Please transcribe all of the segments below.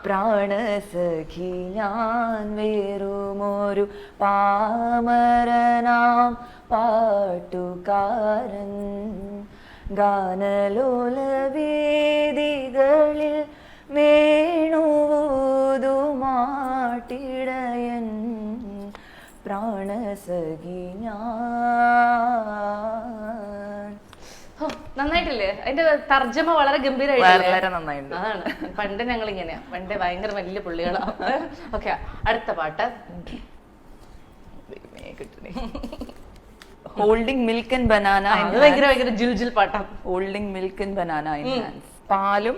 പ്രാണസഖി ഞാൻ വേറുമൊരു പാമരനാം പാട്ടുകാരൻ ഗാനലോലവേദികളിൽ വേണുവൂതുമാട്ടിടയൻ പ്രാണസഖി ഞാൻ. നന്നായിട്ടില്ലേ? അതിന്റെ തർജ്ജമ വളരെ ഗംഭീരമായിട്ടില്ലേ? വളരെ നന്നായിട്ടുണ്ട്. അതാണ് പണ്ട് ഞങ്ങൾ ഇങ്ങനെയാ, പണ്ട് ഭയങ്കര വലിയ പുള്ളികളാണ്. ഓക്കെ, അടുത്ത പാട്ട്. Holding milk and banana. അത് ഭയങ്കര ഭയങ്കര ജിൽ ജിൽ പാട്ടാ. Holding milk and banana in hands. പാലും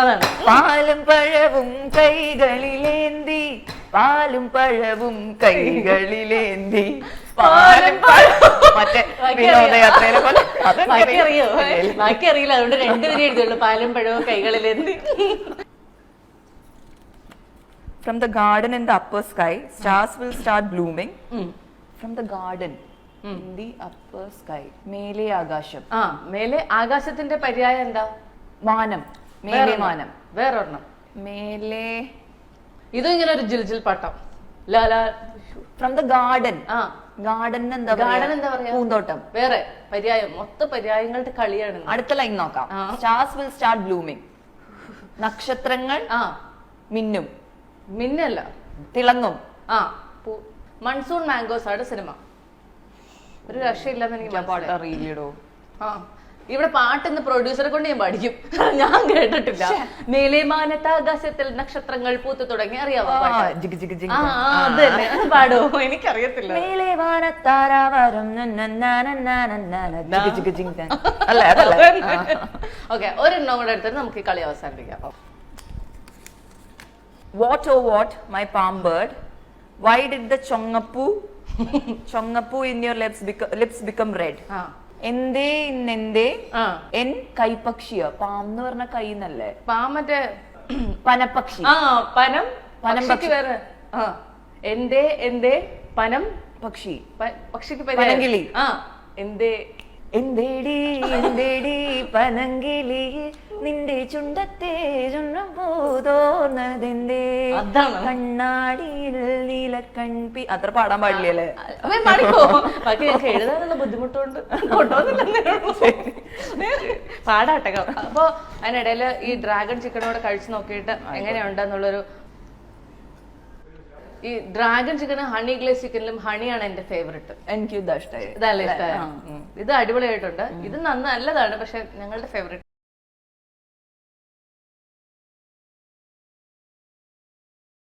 അതാണ്. പാലും പഴവും കൈകളിലേന്തി, പാലും പഴവും കൈകളിലേന്തി, പാലും മറ്റേ വിനോദയാത്രയിലെ പോലെ. ബാക്കി അറിയോ? ബാക്കി അറിയില്ല, അതുകൊണ്ട് രണ്ടുപേരും എഴുതിയുള്ളൂ, പാലും പഴവും കൈകളിലേന്തി. From the garden in the upper sky, stars will start blooming. From the garden in the upper sky. മേലെ ആകാശം. മേലെ ആകാശത്തിന്റെ പര്യായം എന്താ? മാനം. മേലെ മാനം. വേറൊരെണ്ണം മേലെ. ഇതും ഇങ്ങനെ ഒരു ജിൽ ജിൽ പാട്ടം. From the garden. ഗാർഡൻ എന്താ പറയാ? പൂന്തോട്ടം. വേറെ പര്യായം, മൊത്ത പര്യായങ്ങളുടെ കളിയാണ്. അടുത്ത ലൈൻ നോക്കാം. Stars will start blooming. നക്ഷത്രങ്ങൾ മിന്നും. മിന്നല്ല, തിളങ്ങും. മൺസൂൺ മാംഗോസ് ആണ് സിനിമ. ഒരു രക്ഷയില്ലെന്ന് എനിക്ക് അറിയില്ലടോ. ഇവിടെ പാട്ടെന്ന് പ്രൊഡ്യൂസറെ കൊണ്ട് ഞാൻ പഠിക്കും. ഞാൻ കേട്ടിട്ടില്ല. മേലെ മാനത്ത് ആകാശത്തിൽ നക്ഷത്രങ്ങൾ പൂത്തു തുടങ്ങി. അറിയാവോ? അത് തന്നെ, അത് പാടോ? എനിക്കറിയത്തില്ല. മേലെ മാനത്താരാവരം. ഓക്കെ, ഒരെണ്ണം കൂടെ എടുത്തിട്ട് നമുക്ക് ഈ കളി അവസാനിപ്പിക്കാം. What oh what, my palm bird, why did the chongappu in your lips become red? എന്തേ ഇന്നെന്തേ എൻ കൈപക്ഷിയ. പാം എന്ന് പറഞ്ഞ കൈ എന്നല്ലേ? പാം മറ്റേ പനപ്പക്ഷി. പനം പക്ഷിക്ക് വേറെ. എന്തേ എന്തേ പനം പക്ഷി. പക്ഷിക്ക് പനങ്കിളി. എന്തേ എന്തേടി എന്തേടി പനങ്കിളി നിന്റെ ചുണ്ടത്തെ ചുണ്ടം പോതോന്നതെന്തേ കണ്ണാടിയിൽ നീലക്കൺപി. അത്ര പാടാൻ പാടില്ലല്ലേ? ബാക്കി ഞങ്ങൾക്ക് എഴുതാനുള്ള ബുദ്ധിമുട്ടുണ്ട്. പാടാട്ടെ. അപ്പൊ അതിനിടയില് ഈ ഡ്രാഗൺ ചിക്കനോട് കഴിച്ചു നോക്കിയിട്ട് എങ്ങനെയുണ്ടെന്നുള്ളൊരു. ഈ ഡ്രാഗൺ ചിക്കനും ഹണി ഗ്ലേസ് ചിക്കനിലും ഹണിയാണ് എന്റെ ഫേവറേറ്റ്. എനിക്ക് ഇതാ ഇഷ്ടമായി. ഇതല്ല ഇഷ്ടമായി. ഇത് അടിപൊളിയായിട്ടുണ്ട്. ഇത് നല്ലതാണ്, പക്ഷെ ഞങ്ങളുടെ ഫേവറേറ്റ്